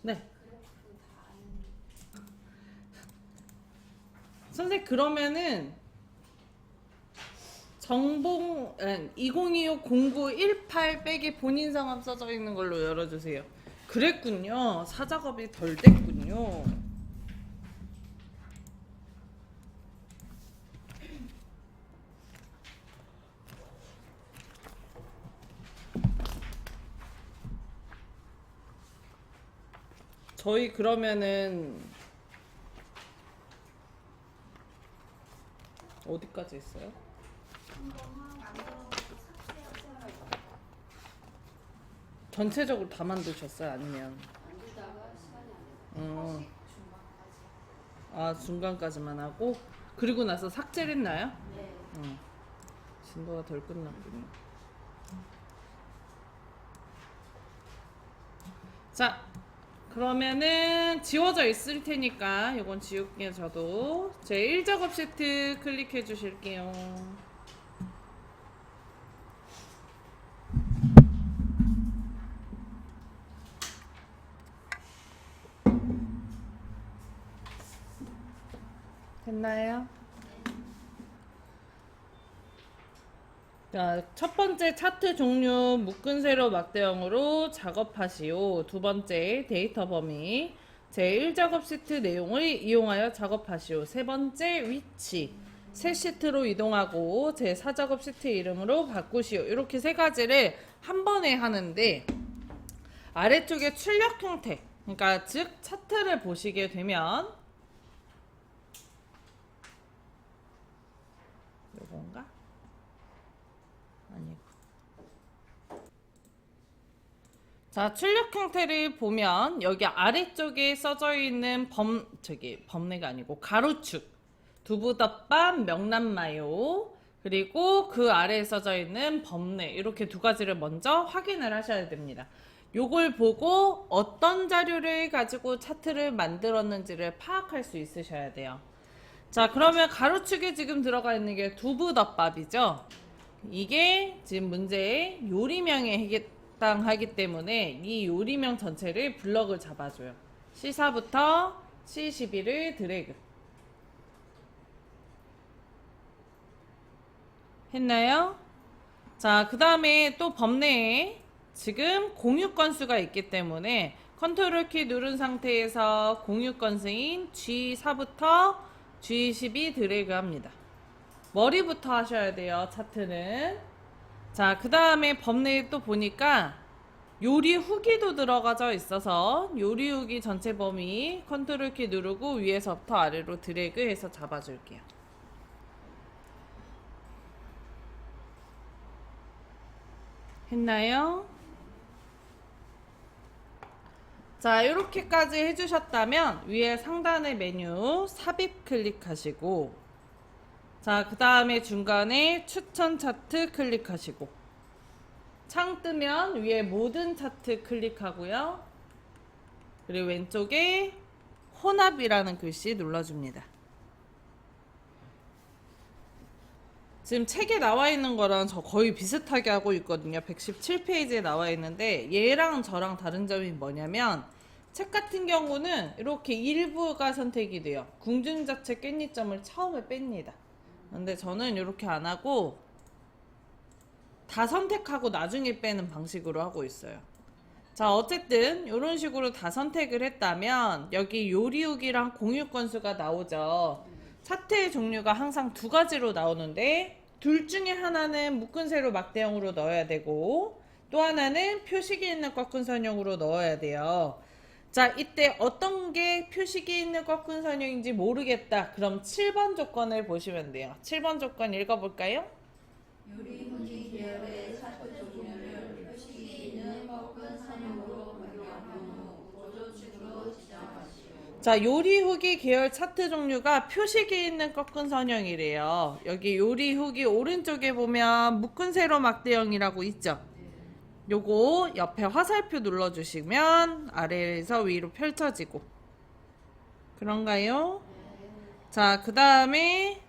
네. 선생님 그러면은 정봉 2025-0918 빼기 본인 성함 써져 있는 걸로 열어주세요. 그랬군요. 사작업이 덜 됐군요. 저희 그러면은 어디까지 했어요? 전체적으로 다 만드셨어요? 아니면? 만들다가 시간이 안 어, 돼서 중반까지. 아 중간까지만 하고 그리고 나서 삭제를 했나요? 네. 진도가 덜 끝났군요. 자, 그러면은 지워져 있을 테니까 이건 지울게요. 저도 제 1작업 시트 클릭해 주실게요. 됐나요? 자, 첫 번째 차트 종류 묶은 세로 막대형으로 작업하시오. 두 번째 데이터 범위 제1작업 시트 내용을 이용하여 작업하시오. 세 번째 위치 새 시트로 이동하고 제4작업 시트 이름으로 바꾸시오. 이렇게 세 가지를 한 번에 하는데 아래쪽에 출력 형태 그러니까 즉 차트를 보시게 되면 요건가? 아니고. 자, 출력 형태를 보면 여기 아래쪽에 써져 있는 범례가 아니고 가로축, 두부덮밥, 명란마요, 그리고 그 아래에 써져 있는 범례 이렇게 두 가지를 먼저 확인을 하셔야 됩니다. 요걸 보고 어떤 자료를 가지고 차트를 만들었는지를 파악할 수 있으셔야 돼요. 자, 그러면 가로축에 지금 들어가 있는 게 두부덮밥이죠. 이게 지금 문제의 요리명에 해당하기 때문에 이 요리명 전체를 블럭을 잡아줘요. C4부터 C12를 드래그. 했나요? 자, 그 다음에 또 범내에 지금 공유 건수가 있기 때문에 컨트롤 키 누른 상태에서 공유 건수인 G4부터 G12 드래그 합니다. 머리부터 하셔야 돼요, 차트는. 자, 그 다음에 범내에 또 보니까 요리 후기도 들어가져 있어서 요리 후기 전체 범위 컨트롤 키 누르고 위에서부터 아래로 드래그 해서 잡아줄게요. 했나요? 자, 이렇게까지 해주셨다면 위에 상단의 메뉴 삽입 클릭하시고 자, 그 다음에 중간에 추천 차트 클릭하시고 창 뜨면 위에 모든 차트 클릭하고요. 그리고 왼쪽에 혼합이라는 글씨 눌러줍니다. 지금 책에 나와 있는 거랑 저 거의 비슷하게 하고 있거든요. 117페이지에 나와 있는데 얘랑 저랑 다른 점이 뭐냐면 책 같은 경우는 이렇게 일부가 선택이 돼요. 궁중자체 깻잎점을 처음에 뺍니다. 근데 저는 이렇게 안 하고 다 선택하고 나중에 빼는 방식으로 하고 있어요. 자, 어쨌든 이런 식으로 다 선택을 했다면 여기 요리 후기랑 공유 건수가 나오죠. 차트의 종류가 항상 두 가지로 나오는데 둘 중에 하나는 묶은 세로 막대형으로 넣어야 되고 또 하나는 표식이 있는 꺾은 선형으로 넣어야 돼요. 자, 이때 어떤 게 표식이 있는 꺾은 선형인지 모르겠다. 그럼 7번 조건을 보시면 돼요. 7번 조건 읽어볼까요? 요리 후기 계열의 차트 종류를 표식이 있는 꺾은 선형으로 변경한 후 보조축으로 지정하시오. 자, 요리 후기 계열 차트 종류가 표식이 있는 꺾은 선형이래요. 여기 요리 후기 오른쪽에 보면 묶은 세로 막대형이라고 있죠. 요거 옆에 화살표 눌러주시면 아래에서 위로 펼쳐지고 그런가요? 자, 그 다음에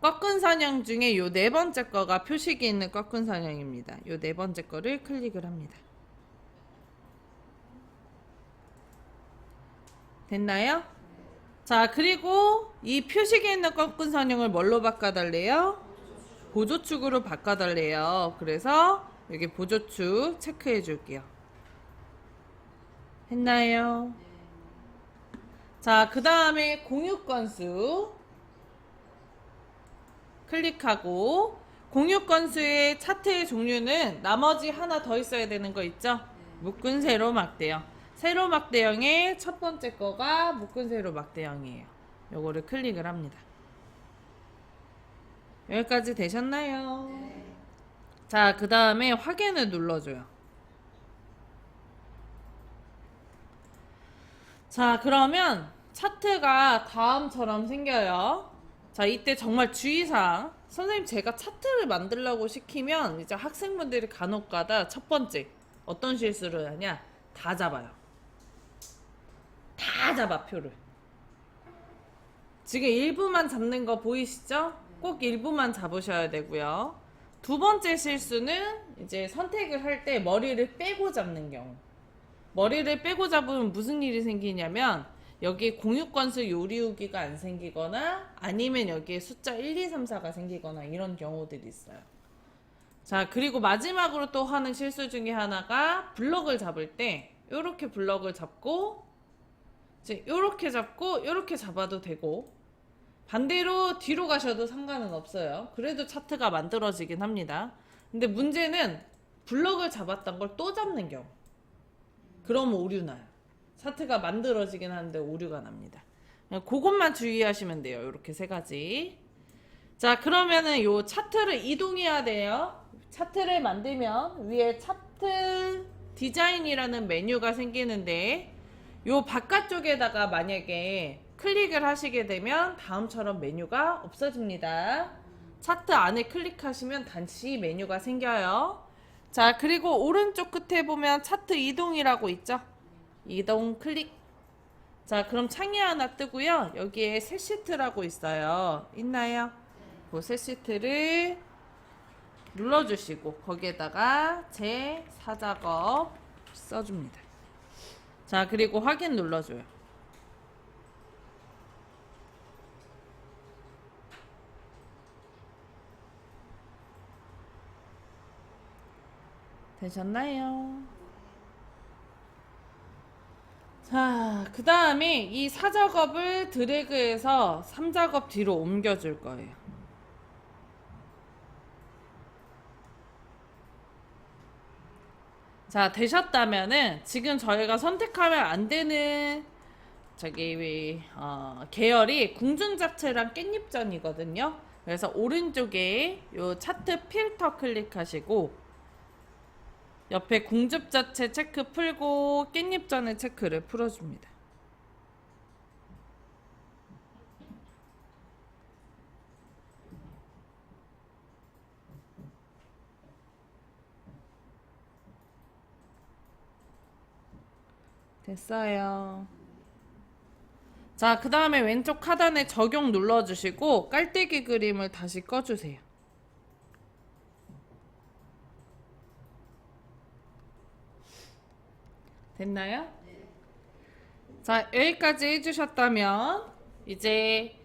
꺾은 선형 중에 요 네 번째 거가 표식이 있는 꺾은 선형입니다. 요 네 번째 거를 클릭을 합니다. 됐나요? 자, 그리고 이 표식에 있는 꺾은 선형을 뭘로 바꿔달래요? 보조축으로 바꿔달래요. 그래서 여기 보조축 체크해 줄게요. 했나요? 자, 그 다음에 공유 건수 클릭하고, 공유 건수의 차트의 종류는 나머지 하나 더 있어야 되는 거 있죠? 묶은 세로 막대형. 세로 막대형의 첫 번째 거가 묶은 세로 막대형이에요. 요거를 클릭을 합니다. 여기까지 되셨나요? 자, 그 다음에 확인을 눌러줘요. 자, 그러면 차트가 다음처럼 생겨요. 자, 이때 정말 주의사항. 선생님, 제가 차트를 만들라고 시키면 이제 학생분들이 간혹가다 첫 번째 어떤 실수를 하냐? 다 잡아요. 다 잡아, 표를. 지금 일부만 잡는 거 보이시죠? 꼭 일부만 잡으셔야 되고요. 두 번째 실수는 이제 선택을 할 때 머리를 빼고 잡는 경우. 머리를 빼고 잡으면 무슨 일이 생기냐면 여기 공유건수 요리우기가 안 생기거나 아니면 여기에 숫자 1, 2, 3, 4가 생기거나 이런 경우들이 있어요. 자, 그리고 마지막으로 또 하는 실수 중에 하나가 블럭을 잡을 때 요렇게 블럭을 잡고 이제 요렇게 잡고 요렇게 잡아도 되고 반대로 뒤로 가셔도 상관은 없어요. 그래도 차트가 만들어지긴 합니다. 근데 문제는 블럭을 잡았던 걸 또 잡는 경우. 그럼 오류 나요. 차트가 만들어지긴 하는데 오류가 납니다. 그것만 주의하시면 돼요. 이렇게 세 가지. 자, 그러면은 요 차트를 이동해야 돼요. 차트를 만들면 위에 차트 디자인이라는 메뉴가 생기는데 요 바깥쪽에다가 만약에 클릭을 하시게 되면 다음처럼 메뉴가 없어집니다. 차트 안에 클릭하시면 다시 메뉴가 생겨요. 자, 그리고 오른쪽 끝에 보면 차트 이동이라고 있죠? 이동 클릭. 자, 그럼 창이 하나 뜨고요. 여기에 새 시트라고 있어요. 있나요? 그 새 시트를 눌러주시고 거기에다가 제 4작업 써줍니다. 자, 그리고 확인 눌러줘요. 되셨나요? 자, 그 다음에 이 4작업을 드래그해서 3작업 뒤로 옮겨줄 거예요. 자, 되셨다면은 지금 저희가 선택하면 안 되는 계열이 궁중잡채랑 깻잎전이거든요. 그래서 오른쪽에 요 차트 필터 클릭하시고 옆에 궁즙자체 체크 풀고 깻잎전의 체크를 풀어줍니다. 됐어요. 자, 그 다음에 왼쪽 하단에 적용 눌러주시고 깔때기 그림을 다시 꺼주세요. 됐나요? 자, 여기까지 해주셨다면 이제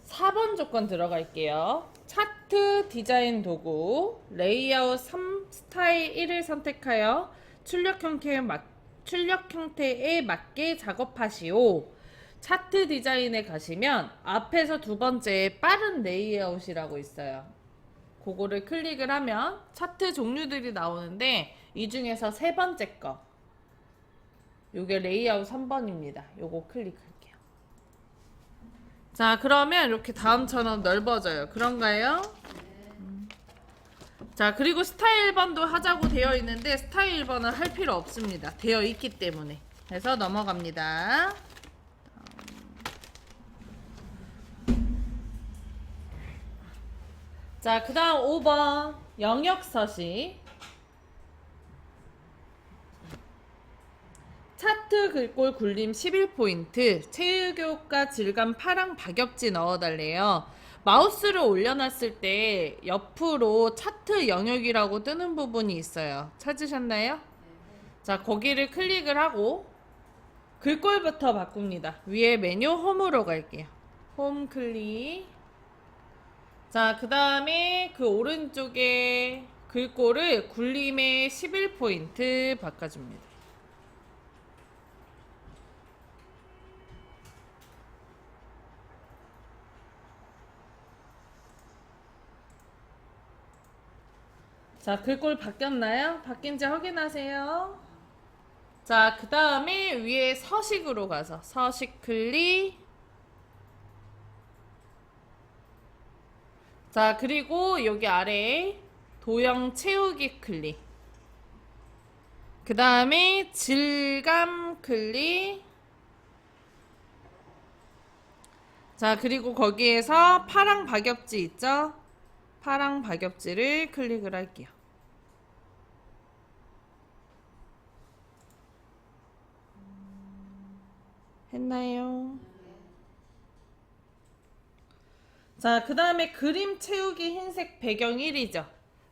4번 조건 들어갈게요. 차트 디자인 도구 레이아웃 3 스타일 1을 선택하여 출력 형태에 맞게 작업하시오. 차트 디자인에 가시면 앞에서 두 번째 빠른 레이아웃이라고 있어요. 그거를 클릭을 하면 차트 종류들이 나오는데 이 중에서 세 번째 거 요게 레이아웃 3번입니다. 요거 클릭할게요. 자, 그러면 이렇게 다음처럼 넓어져요. 그런가요? 자, 그리고 스타일 1번도 하자고 되어 있는데 스타일 1번은 할 필요 없습니다. 되어 있기 때문에. 그래서 넘어갑니다. 자, 그 다음 5번 영역 서식. 차트 글꼴 굴림 11포인트, 체육교과 질감 파랑 박엽지 넣어달래요. 마우스를 올려놨을 때 옆으로 차트 영역이라고 뜨는 부분이 있어요. 찾으셨나요? 자, 거기를 클릭을 하고 글꼴부터 바꿉니다. 위에 메뉴 홈으로 갈게요. 홈 클릭. 자, 그 다음에 그 오른쪽에 글꼴을 굴림의 11포인트 바꿔줍니다. 자, 글꼴 바뀌었나요? 바뀐지 확인하세요. 자, 그 다음에 위에 서식으로 가서 서식 클릭. 자, 그리고 여기 아래에 도형 채우기 클릭. 그 다음에 질감 클릭. 자, 그리고 거기에서 파랑 박엽지 있죠? 파랑 박엽지를 클릭을 할게요. 했나요? 자, 그 다음에 그림 채우기 흰색 배경 1이죠.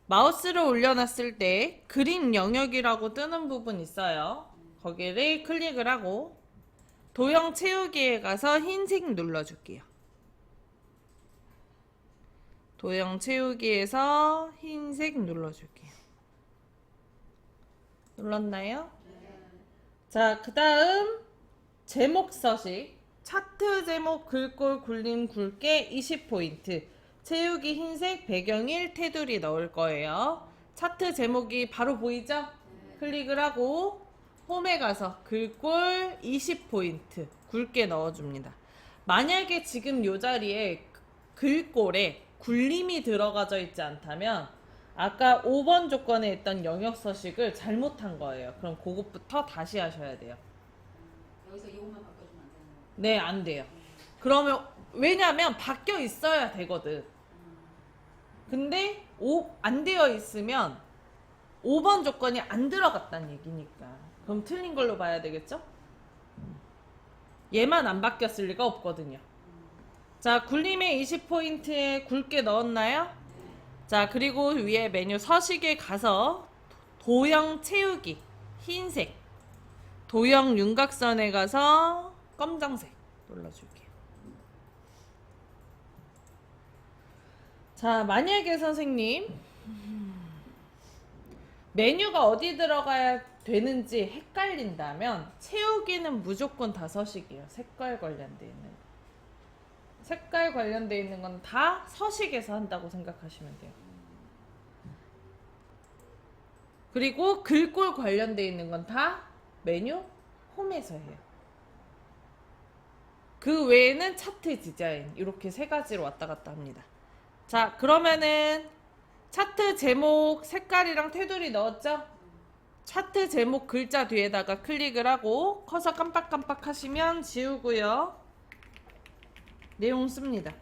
마우스를 올려놨을 때 그림 영역이라고 뜨는 부분 있어요. 거기를 클릭을 하고 도형 채우기에 가서 흰색 눌러줄게요. 도형 채우기에서 흰색 눌러줄게요. 눌렀나요? 자, 그 다음 제목 서식, 차트 제목 글꼴 굴림 굵게 20포인트, 채우기 흰색 배경 1 테두리 넣을 거예요. 차트 제목이 바로 보이죠? 클릭을 하고 홈에 가서 글꼴 20포인트 굵게 넣어줍니다. 만약에 지금 이 자리에 글꼴에 굴림이 들어가져 있지 않다면 아까 5번 조건에 있던 영역 서식을 잘못한 거예요. 그럼 그것부터 다시 하셔야 돼요. 여기서 이것만 바꿔주면 안 되는 거예요? 네, 안 돼요. 그러면 왜냐면 바뀌어 있어야 되거든. 근데 안 되어 있으면 5번 조건이 안 들어갔다는 얘기니까. 그럼 틀린 걸로 봐야 되겠죠? 얘만 안 바뀌었을 리가 없거든요. 자, 굴림의 20포인트에 굵게 넣었나요? 자, 그리고 위에 메뉴 서식에 가서 도형 채우기 흰색, 도형 윤곽선에 가서 검정색 눌러줄게요. 자, 만약에 선생님 메뉴가 어디 들어가야 되는지 헷갈린다면 채우기는 무조건 다 서식이에요. 색깔 관련돼 있는 거. 색깔 관련돼 있는 건 다 서식에서 한다고 생각하시면 돼요. 그리고 글꼴 관련돼 있는 건 다 메뉴 홈에서 해요. 그 외에는 차트 디자인 이렇게 세 가지로 왔다 갔다 합니다. 자, 그러면은 차트 제목 색깔이랑 테두리 넣었죠? 차트 제목 글자 뒤에다가 클릭을 하고 커서 깜빡깜빡 하시면 지우고요. 내용 씁니다.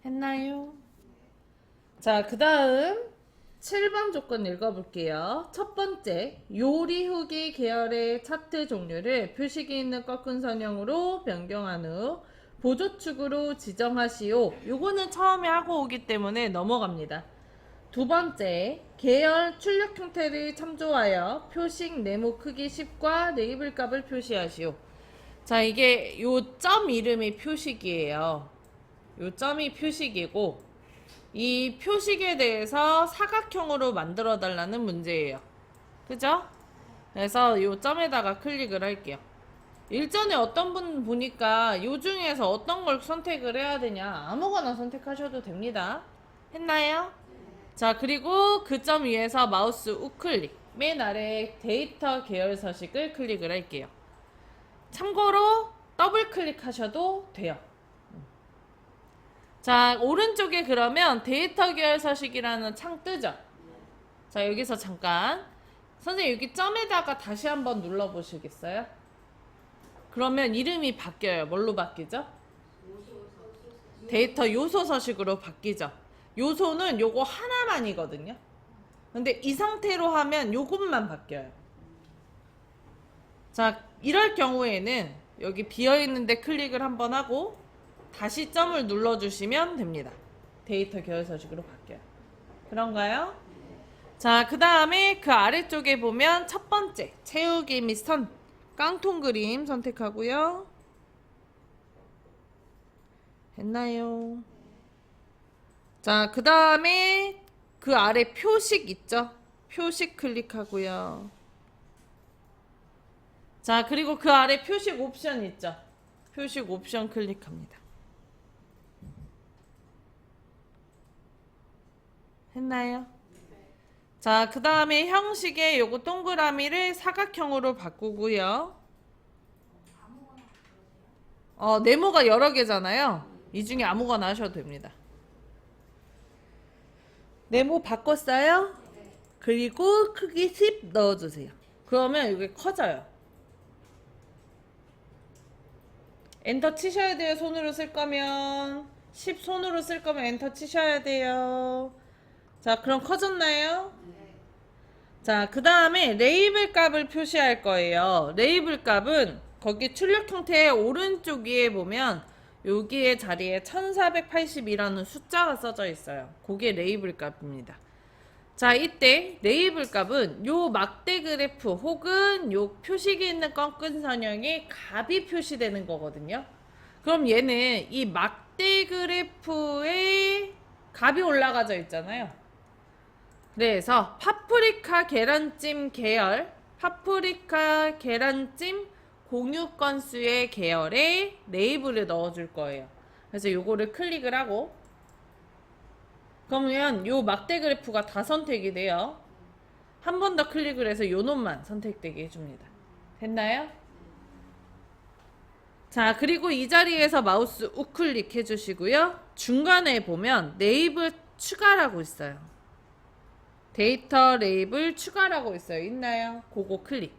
했나요? 자, 그 다음 7번 조건 읽어볼게요. 첫 번째, 요리 후기 계열의 차트 종류를 표식이 있는 꺾은 선형으로 변경한 후 보조축으로 지정하시오. 요거는 처음에 하고 오기 때문에 넘어갑니다. 두 번째, 계열 출력 형태를 참조하여 표식 네모 크기 10과 레이블 값을 표시하시오. 자, 이게 요 점 이름이 표식이에요. 요 점이 표식이고 이 표식에 대해서 사각형으로 만들어 달라는 문제예요. 그죠? 그래서 요 점에다가 클릭을 할게요. 일전에 어떤 분 보니까 요 중에서 어떤 걸 선택을 해야 되냐, 아무거나 선택하셔도 됩니다. 했나요? 자, 그리고 그 점 위에서 마우스 우클릭, 맨 아래 데이터 계열 서식을 클릭을 할게요. 참고로 더블 클릭하셔도 돼요. 자, 오른쪽에 그러면 데이터 계열 서식이라는 창 뜨죠? 자, 여기서 잠깐 선생님 여기 점에다가 다시 한번 눌러보시겠어요? 그러면 이름이 바뀌어요. 뭘로 바뀌죠? 데이터 요소 서식으로 바뀌죠. 요소는 요거 하나만이거든요. 근데 이 상태로 하면 요것만 바뀌어요. 자, 이럴 경우에는 여기 비어있는데 클릭을 한번 하고 다시 점을 눌러주시면 됩니다. 데이터 계열 서식으로 바뀌어요. 그런가요? 자, 그 다음에 그 아래쪽에 보면 첫 번째 채우기 및 선 깡통 그림 선택하고요. 했나요? 자, 그 다음에 그 아래 표식 있죠? 표식 클릭하고요. 자, 그리고 그 아래 표식 옵션 있죠? 표식 옵션 클릭합니다. 했나요? 자, 그 다음에 형식의 요거 동그라미를 사각형으로 바꾸고요. 네모가 여러 개잖아요. 이 중에 아무거나 하셔도 됩니다. 네모 바꿨어요? 그리고 크기 10 넣어주세요. 그러면 이게 커져요. 엔터 치셔야 돼요. 손으로 쓸 거면 10 손으로 쓸 거면 엔터 치셔야 돼요. 자, 그럼 커졌나요? 자, 그 다음에 레이블 값을 표시할 거예요. 레이블 값은 거기 출력 형태의 오른쪽 위에 보면 여기에 자리에 1482라는 숫자가 써져 있어요. 그게 레이블 값입니다. 자, 이때 레이블 값은 요 막대 그래프 혹은 요 표식이 있는 꺾은 선형에 값이 표시되는 거거든요. 그럼 얘는 이 막대 그래프에 값이 올라가져 있잖아요. 그래서 파프리카 계란찜 계열, 파프리카 계란찜 공유 건수의 계열에 레이블을 넣어줄 거예요. 그래서 요거를 클릭을 하고 그러면 요 막대 그래프가 다 선택이 돼요. 한 번 더 클릭을 해서 요 놈만 선택되게 해줍니다. 됐나요? 자, 그리고 이 자리에서 마우스 우클릭 해주시고요. 중간에 보면 레이블 추가라고 있어요. 데이터 레이블 추가라고 있어요. 있나요? 그거 클릭.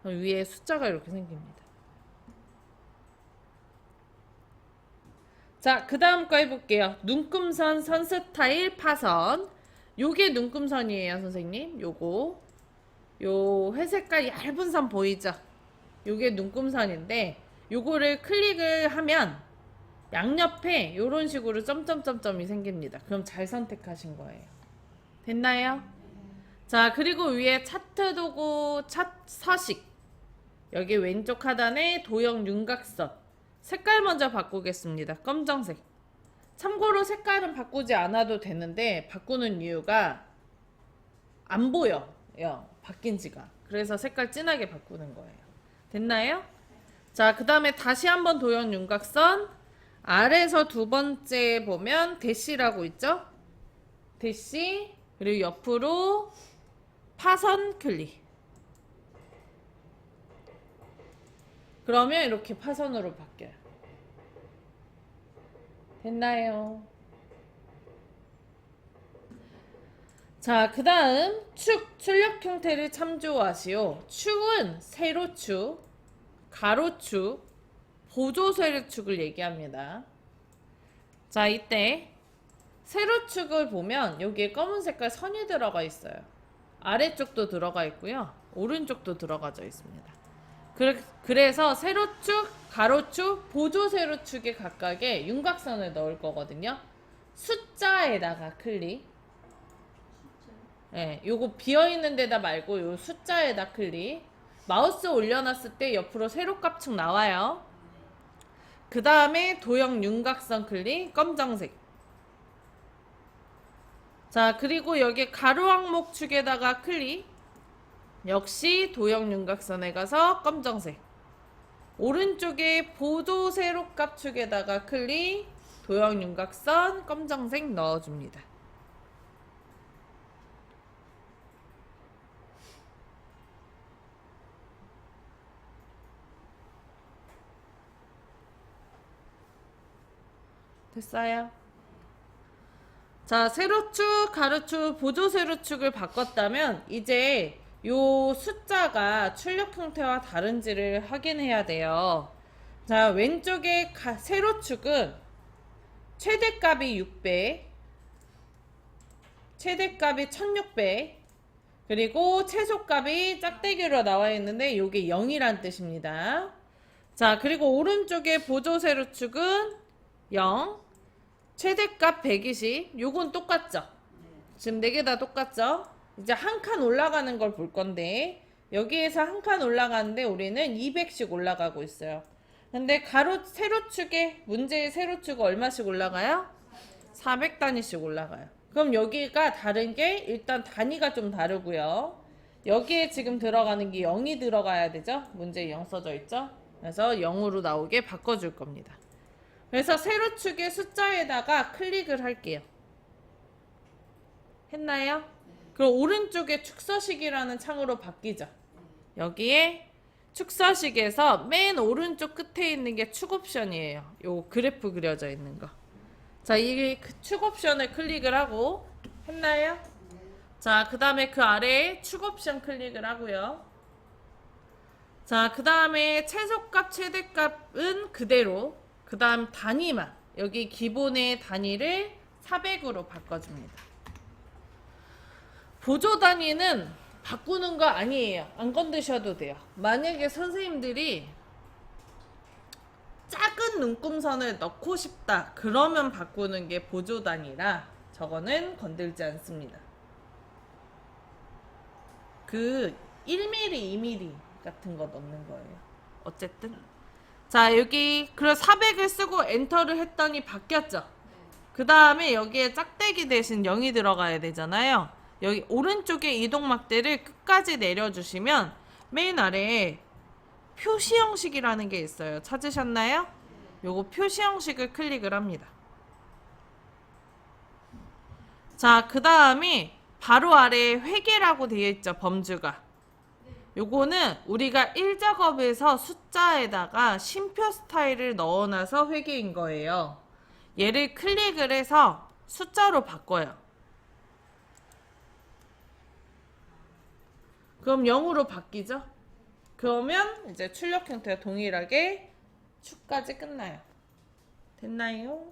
위에 숫자가 이렇게 생깁니다. 자, 그 다음 거 해볼게요. 눈금선 선 스타일 파선. 요게 눈금선이에요, 선생님. 요거. 요 회색깔 얇은 선 보이죠? 요게 눈금선인데 요거를 클릭을 하면 양옆에 요런 식으로 점점점점이 생깁니다. 그럼 잘 선택하신 거예요. 됐나요? 자, 그리고 위에 차트 도구 서식. 여기 왼쪽 하단에 도형 윤곽선. 색깔 먼저 바꾸겠습니다. 검정색. 참고로 색깔은 바꾸지 않아도 되는데 바꾸는 이유가 안 보여요. 바뀐 지가. 그래서 색깔 진하게 바꾸는 거예요. 됐나요? 자, 그 다음에 다시 한번 도형 윤곽선. 아래에서 두 번째 보면 대시라고 있죠? 대시. 그리고 옆으로 파선 클릭. 그러면 이렇게 파선으로 바뀌어요. 됐나요? 자, 그 다음 축, 출력 형태를 참조하시오. 축은 세로축, 가로축, 보조 세로축을 얘기합니다. 자, 이때 세로축을 보면 여기에 검은 색깔 선이 들어가 있어요. 아래쪽도 들어가 있고요. 오른쪽도 들어가져 있습니다. 그래서 세로축, 가로축, 보조 세로축에 각각의 윤곽선을 넣을 거거든요. 숫자에다가 클릭. 네, 요거 비어있는 데다 말고 요 숫자에다 클릭. 마우스 올려놨을 때 옆으로 세로값축 나와요. 그 다음에 도형 윤곽선 클릭, 검정색. 자, 그리고 여기 가로 항목 축에다가 클릭. 역시 도형 윤곽선에 가서 검정색. 오른쪽에 보조 세로값 축에다가 클릭. 도형 윤곽선 검정색 넣어줍니다. 됐어요? 자, 세로축, 가로축, 보조 세로축을 바꿨다면 이제 요 숫자가 출력 형태와 다른지를 확인해야 돼요. 자, 왼쪽에 세로축은 최대값이 600, 최대값이 1600 그리고 최소값이 짝대기로 나와 있는데 요게 0이란 뜻입니다. 자, 그리고 오른쪽에 보조 세로축은 0 최대값 120 요건 똑같죠? 지금 4개 다 똑같죠? 이제 한 칸 올라가는 걸 볼 건데 여기에서 한 칸 올라가는데 우리는 200씩 올라가고 있어요. 근데 가로 세로축에 문제의 세로축은 얼마씩 올라가요? 400단위씩 올라가요. 그럼 여기가 다른 게 일단 단위가 좀 다르고요. 여기에 지금 들어가는 게 0이 들어가야 되죠? 문제에 0 써져 있죠? 그래서 0으로 나오게 바꿔줄 겁니다. 그래서 세로축의 숫자에다가 클릭을 할게요. 했나요? 그럼 오른쪽에 축서식이라는 창으로 바뀌죠. 여기에 축서식에서 맨 오른쪽 끝에 있는 게 축 옵션이에요. 요 그래프 그려져 있는 거. 자, 이 축 옵션을 클릭을 하고 했나요? 자, 그 다음에 그 아래에 축 옵션 클릭을 하고요. 자, 그 다음에 최소값, 최대값은 그대로. 그 다음 단위만. 여기 기본의 단위를 400으로 바꿔줍니다. 보조 단위는 바꾸는 거 아니에요. 안 건드셔도 돼요. 만약에 선생님들이 작은 눈금선을 넣고 싶다. 그러면 바꾸는 게 보조 단위라 저거는 건들지 않습니다. 그 1mm, 2mm 같은 거 넣는 거예요. 어쨌든. 자, 여기 그래서 400을 쓰고 엔터를 했더니 바뀌었죠. 그 다음에 여기에 짝대기 대신 0이 들어가야 되잖아요. 여기 오른쪽에 이동막대를 끝까지 내려주시면 맨 아래에 표시 형식이라는 게 있어요. 찾으셨나요? 요거 표시 형식을 클릭을 합니다. 자, 그 다음에 바로 아래에 회계라고 되어 있죠. 범주가. 요거는 우리가 1작업에서 숫자에다가 쉼표 스타일을 넣어놔서 회계인 거예요. 얘를 클릭을 해서 숫자로 바꿔요. 그럼 0으로 바뀌죠? 그러면 이제 출력 형태가 동일하게 축까지 끝나요. 됐나요?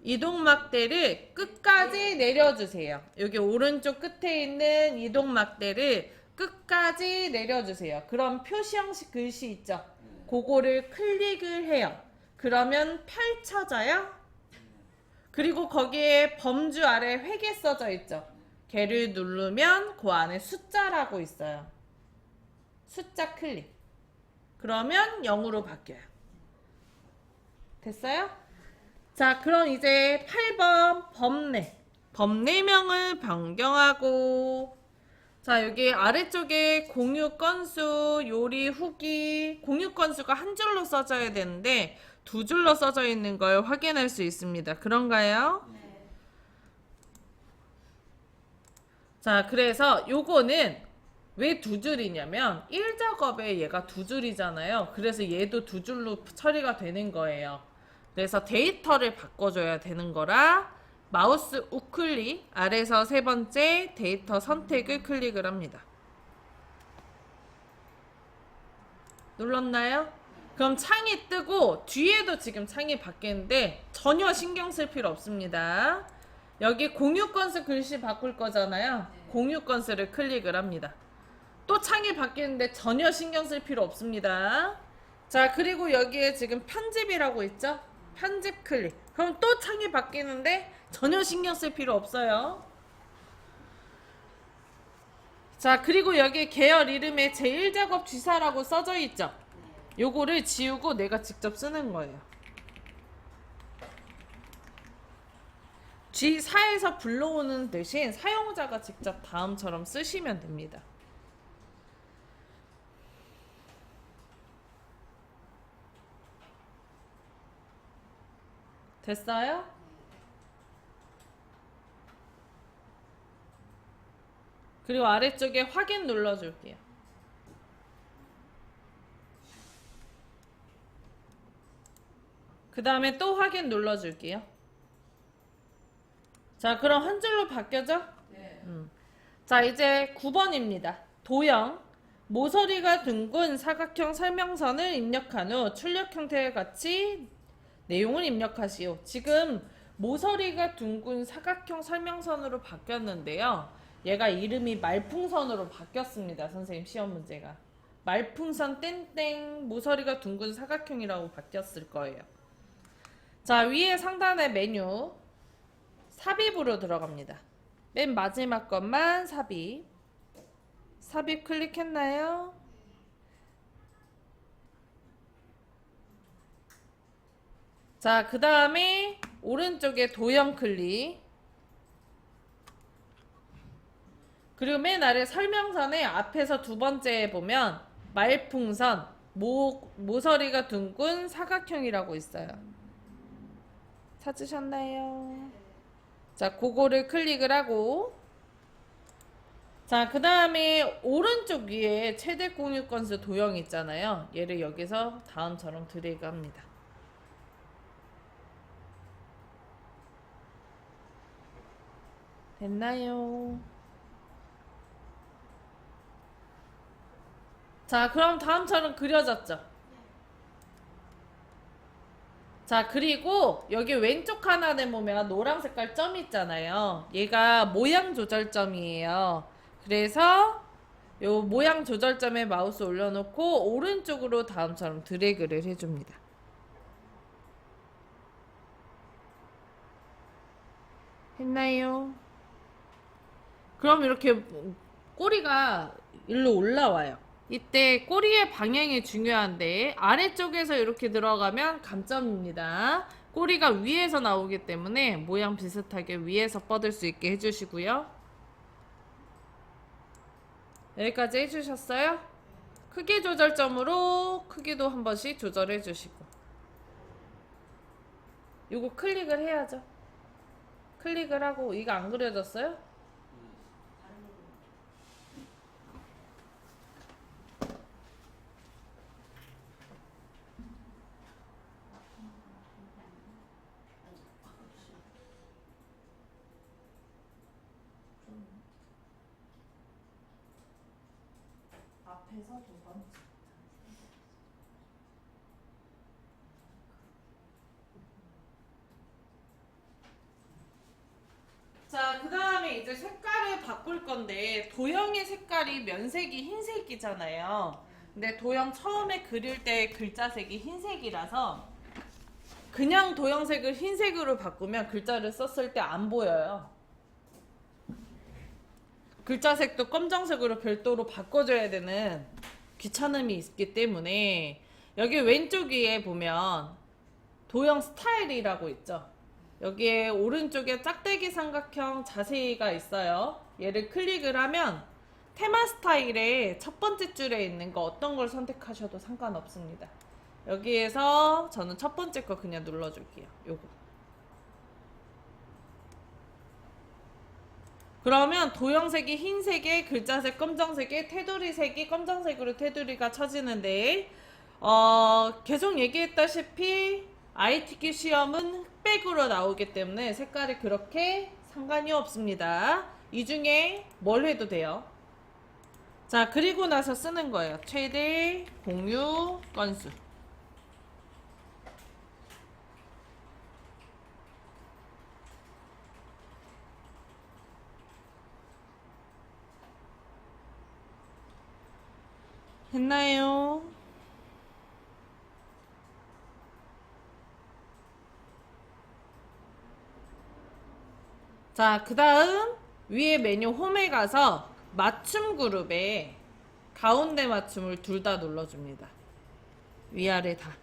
이동막대를 끝까지 내려주세요. 여기 오른쪽 끝에 있는 이동막대를 끝까지 내려주세요. 그럼 표시 형식 글씨 있죠? 그거를 클릭을 해요. 그러면 펼쳐져요. 그리고 거기에 범주 아래 회계 써져 있죠? 걔를 누르면 그 안에 숫자라고 있어요. 숫자 클릭. 그러면 0으로 바뀌어요. 됐어요? 자, 그럼 이제 8번 범례. 범례명을 변경하고 자, 여기 아래쪽에 공유 건수, 요리 후기 공유 건수가 한 줄로 써져야 되는데 두 줄로 써져 있는 걸 확인할 수 있습니다. 그런가요? 자, 그래서 요거는 왜 두 줄이냐면 1작업에 얘가 두 줄이잖아요. 그래서 얘도 두 줄로 처리가 되는 거예요. 그래서 데이터를 바꿔줘야 되는 거라 마우스 우클릭 아래서 세 번째 데이터 선택을 클릭을 합니다. 눌렀나요? 그럼 창이 뜨고 뒤에도 지금 창이 바뀌는데 전혀 신경 쓸 필요 없습니다. 여기 공유 건수 글씨 바꿀 거잖아요. 공유 건수를 클릭을 합니다. 또 창이 바뀌는데 전혀 신경 쓸 필요 없습니다. 자, 그리고 여기에 지금 편집이라고 있죠? 편집 클릭. 그럼 또 창이 바뀌는데 전혀 신경 쓸 필요 없어요. 자, 그리고 여기 계열 이름에 제1작업 G4라고 써져 있죠? 요거를 지우고 내가 직접 쓰는 거예요. G4에서 불러오는 대신 사용자가 직접 다음처럼 쓰시면 됩니다. 됐어요? 그리고 아래쪽에 확인 눌러줄게요. 그 다음에 또 확인 눌러줄게요. 자, 그럼 한 줄로 바뀌어져? 네. 자, 이제 9번입니다. 도형. 모서리가 둥근 사각형 설명선을 입력한 후 출력 형태와 같이 내용을 입력하시오. 지금 모서리가 둥근 사각형 설명선으로 바뀌었는데요. 얘가 이름이 말풍선으로 바뀌었습니다. 선생님 시험 문제가. 말풍선 땡땡 모서리가 둥근 사각형이라고 바뀌었을 거예요. 자, 위에 상단에 메뉴 삽입으로 들어갑니다. 맨 마지막 것만 삽입. 삽입 클릭했나요? 자, 그 다음에 오른쪽에 도형 클릭. 그리고 맨 아래 설명선에 앞에서 두 번째에 보면 말풍선, 모서리가 둥근 사각형이라고 있어요. 찾으셨나요? 자, 그거를 클릭을 하고, 자, 그 다음에 오른쪽 위에 최대 공유 건수 도형 있잖아요. 얘를 여기서 다음처럼 드래그 합니다. 됐나요? 자, 그럼 다음처럼 그려졌죠? 자, 그리고 여기 왼쪽 하단에 보면 노란 색깔 점 있잖아요. 얘가 모양 조절점이에요. 그래서 요 모양 조절점에 마우스 올려놓고 오른쪽으로 다음처럼 드래그를 해줍니다. 했나요? 그럼 이렇게 꼬리가 일로 올라와요. 이때 꼬리의 방향이 중요한데 아래쪽에서 이렇게 들어가면 감점입니다. 꼬리가 위에서 나오기 때문에 모양 비슷하게 위에서 뻗을 수 있게 해주시고요. 여기까지 해주셨어요? 크기 조절점으로 크기도 한 번씩 조절해 주시고, 이거 클릭을 해야죠. 클릭을 하고. 이거 안 그려졌어요? 앞에서 두 번째. 자, 그 다음에 이제 색깔을 바꿀 건데, 도형의 색깔이 면색이 흰색이잖아요. 근데 도형 처음에 그릴 때 글자색이 흰색이라서 그냥 도형색을 흰색으로 바꾸면 글자를 썼을 때 안 보여요. 글자색도 검정색으로 별도로 바꿔줘야 되는 귀찮음이 있기 때문에 여기 왼쪽 위에 보면 도형 스타일이라고 있죠. 여기에 오른쪽에 짝대기 삼각형 자세히가 있어요. 얘를 클릭을 하면 테마 스타일의 첫 번째 줄에 있는 거 어떤 걸 선택하셔도 상관없습니다. 여기에서 저는 첫 번째 거 그냥 눌러줄게요. 요거. 그러면 도형색이 흰색에 글자색 검정색에 테두리색이 검정색으로 테두리가 쳐지는데, 계속 얘기했다시피 ITQ 시험은 흑백으로 나오기 때문에 색깔이 그렇게 상관이 없습니다. 이 중에 뭘 해도 돼요. 자, 그리고 나서 쓰는 거예요. 최대 공유 건수. 됐나요? 자, 그 다음 위에 메뉴 홈에 가서 맞춤 그룹에 가운데 맞춤을 둘 다 눌러줍니다. 위아래 다.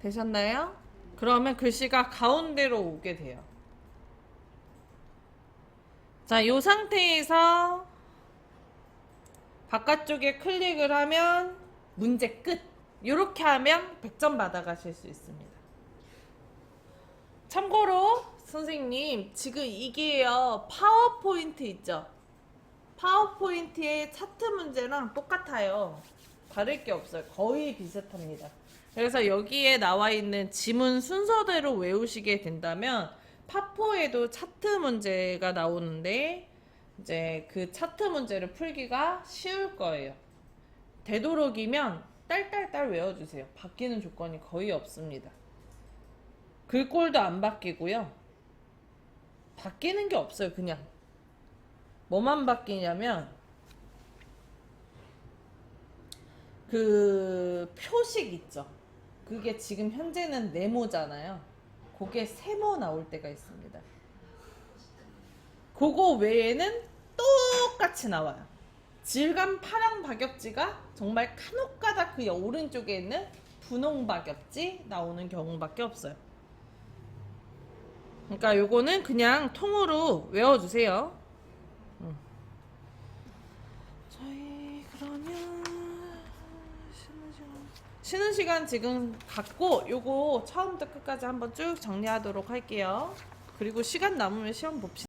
되셨나요? 그러면 글씨가 가운데로 오게 돼요. 자, 이 상태에서 바깥쪽에 클릭을 하면 문제 끝. 이렇게 하면 100점 받아가실 수 있습니다. 참고로 선생님 지금 이게요, 파워포인트 있죠? 파워포인트의 차트 문제랑 똑같아요. 다를 게 없어요. 거의 비슷합니다. 그래서 여기에 나와 있는 지문 순서대로 외우시게 된다면 파포에도 차트 문제가 나오는데 이제 그 차트 문제를 풀기가 쉬울 거예요. 되도록이면 딸딸딸 외워주세요. 바뀌는 조건이 거의 없습니다. 글꼴도 안 바뀌고요. 바뀌는 게 없어요. 그냥 뭐만 바뀌냐면 그 표식 있죠. 그게 지금 현재는 네모잖아요. 그게 세모 나올 때가 있습니다. 그거 외에는 똑같이 나와요. 질감 파랑 박엽지가 정말 간혹가다 그 오른쪽에 있는 분홍 박엽지 나오는 경우밖에 없어요. 그러니까 요거는 그냥 통으로 외워주세요. 저희 그러면 쉬는 시간 지금 갖고 요거 처음부터 끝까지 한번 쭉 정리하도록 할게요. 그리고 시간 남으면 시험 봅시다.